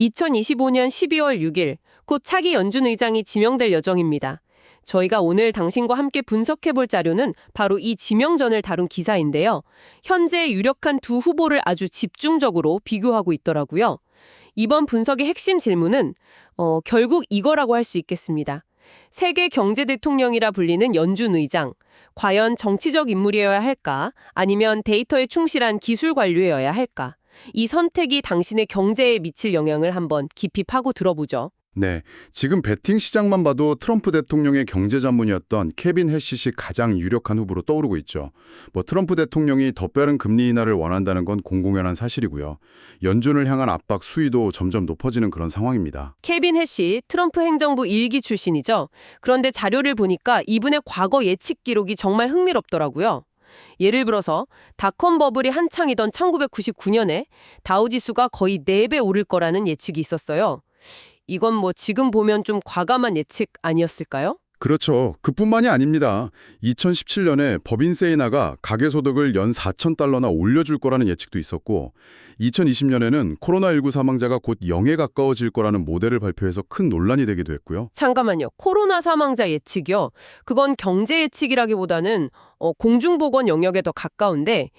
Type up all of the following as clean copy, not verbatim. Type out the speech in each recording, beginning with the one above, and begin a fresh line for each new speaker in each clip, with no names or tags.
2025년 12월 6일, 곧 차기 연준 의장이 지명될 예정입니다. 저희가 오늘 당신과 함께 분석해볼 자료는 바로 이 지명전을 다룬 기사인데요. 현재 유력한 두 후보를 아주 집중적으로 비교하고 있더라고요. 이번 분석의 핵심 질문은 결국 이거라고 할 수 있겠습니다. 세계 경제 대통령이라 불리는 연준 의장, 과연 정치적 인물이어야 할까? 아니면 데이터에 충실한 기술 관료여야 할까? 이 선택이 당신의 경제에 미칠 영향을 한번 깊이 파고 들어보죠.
네, 지금 베팅 시장만 봐도 트럼프 대통령의 경제 자문이었던 케빈 해시시 가장 유력한 후보로 떠오르고 있죠. 트럼프 대통령이 더 빠른 금리 인하를 원한다는 건 공공연한 사실이고요. 연준을 향한 압박 수위도 점점 높아지는 그런 상황입니다.
케빈 해시, 트럼프 행정부 1기 출신이죠. 그런데 자료를 보니까 이분의 과거 예측 기록이 정말 흥미롭더라고요. 예를 들어서 닷컴 버블이 한창이던 1999년에 다우지수가 거의 4배 오를 거라는 예측이 있었어요. 이건 지금 보면 좀 과감한 예측 아니었을까요?
그렇죠. 그뿐만이 아닙니다. 2017년에 법인세 인하가 가계소득을 연 4,000달러나 올려줄 거라는 예측도 있었고 2020년에는 코로나19 사망자가 곧 0에 가까워질 거라는 모델을 발표해서 큰 논란이 되기도 했고요.
잠깐만요. 코로나 사망자 예측이요? 그건 경제 예측이라기보다는 공중보건 영역에 더 가까운데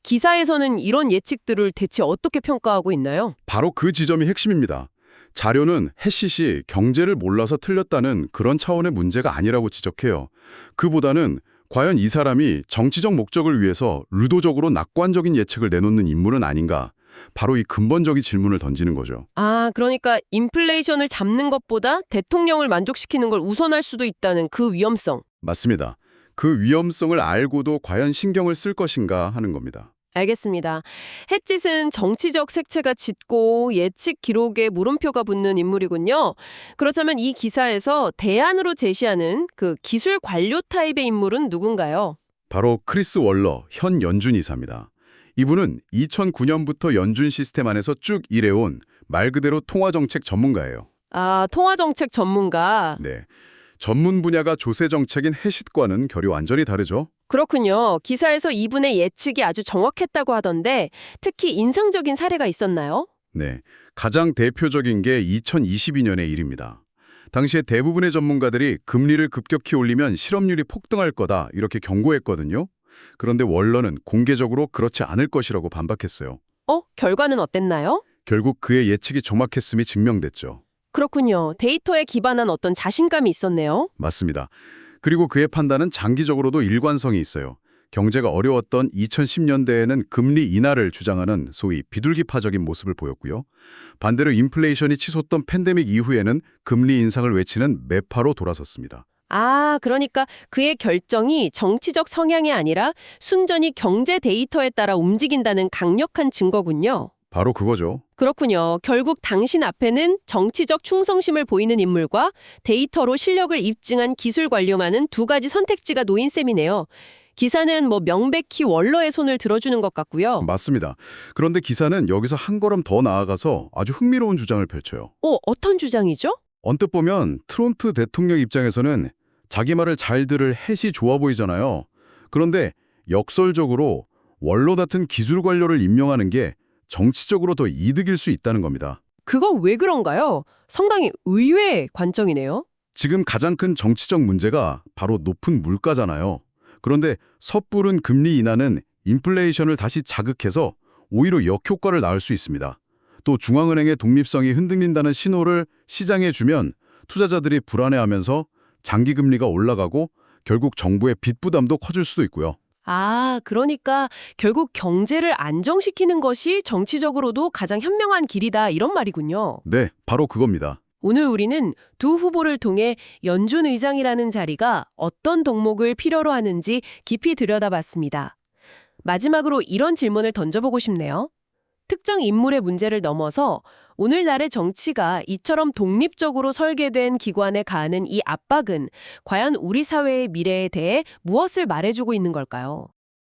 기사에서는 이런 예측들을 대체 어떻게 평가하고 있나요?
바로 그 지점이 핵심입니다. 자료는 해시시 경제를 몰라서 틀렸다는 그런 차원의 문제가 아니라고 지적해요. 그보다는 과연 이 사람이 정치적 목적을 위해서 의도적으로 낙관적인 예측을 내놓는 인물은 아닌가. 바로 이 근본적인 질문을 던지는 거죠.
그러니까 인플레이션을 잡는 것보다 대통령을 만족시키는 걸 우선할 수도 있다는 그 위험성.
맞습니다. 그 위험성을 알고도 과연 신경을 쓸 것인가 하는 겁니다.
알겠습니다. 햇짓은 정치적 색채가 짙고 예측 기록에 물음표가 붙는 인물이군요. 그렇다면 이 기사에서 대안으로 제시하는 그 기술 관료 타입의 인물은 누군가요?
바로 크리스 월러 현 연준 이사입니다. 이분은 2009년부터 연준 시스템 안에서 쭉 일해온 말 그대로 통화정책 전문가예요.
통화정책 전문가.
네, 전문 분야가 조세정책인 해싯과는 결이 완전히 다르죠.
그렇군요. 기사에서 이분의 예측이 아주 정확했다고 하던데 특히 인상적인 사례가 있었나요?
네, 가장 대표적인 게 2022년의 일입니다. 당시에 대부분의 전문가들이 금리를 급격히 올리면 실업률이 폭등할 거다 이렇게 경고했거든요. 그런데 월러는 공개적으로 그렇지 않을 것이라고 반박했어요.
결과는 어땠나요?
결국 그의 예측이 정확했음이 증명됐죠.
그렇군요. 데이터에 기반한 어떤 자신감이 있었네요.
맞습니다. 그리고 그의 판단은 장기적으로도 일관성이 있어요. 경제가 어려웠던 2010년대에는 금리 인하를 주장하는 소위 비둘기파적인 모습을 보였고요. 반대로 인플레이션이 치솟던 팬데믹 이후에는 금리 인상을 외치는 매파로 돌아섰습니다.
그러니까 그의 결정이 정치적 성향이 아니라 순전히 경제 데이터에 따라 움직인다는 강력한 증거군요.
바로 그거죠.
그렇군요. 결국 당신 앞에는 정치적 충성심을 보이는 인물과 데이터로 실력을 입증한 기술 관료만은 두 가지 선택지가 놓인 셈이네요. 기사는 명백히 월러의 손을 들어주는 것 같고요.
맞습니다. 그런데 기사는 여기서 한 걸음 더 나아가서 아주 흥미로운 주장을 펼쳐요.
어떤 주장이죠?
언뜻 보면 트럼프 대통령 입장에서는 자기 말을 잘 들을 햇이 좋아 보이잖아요. 그런데 역설적으로 월러 같은 기술 관료를 임명하는 게 정치적으로 더 이득일 수 있다는 겁니다.
그건 왜 그런가요? 상당히 의외의 관점이네요.
지금 가장 큰 정치적 문제가 바로 높은 물가잖아요. 그런데 섣부른 금리 인하는 인플레이션을 다시 자극해서 오히려 역효과를 낳을 수 있습니다. 또 중앙은행의 독립성이 흔들린다는 신호를 시장에 주면 투자자들이 불안해하면서 장기금리가 올라가고 결국 정부의 빚 부담도 커질 수도 있고요.
그러니까 결국 경제를 안정시키는 것이 정치적으로도 가장 현명한 길이다 이런 말이군요.
네, 바로 그겁니다.
오늘 우리는 두 후보를 통해 연준 의장이라는 자리가 어떤 덕목을 필요로 하는지 깊이 들여다봤습니다. 마지막으로 이런 질문을 던져보고 싶네요. 특정 인물의 문제를 넘어서 오늘날의 정치가 이처럼 독립적으로 설계된 기관에 가하는 이 압박은 과연 우리 사회의 미래에 대해 무엇을 말해주고 있는 걸까요?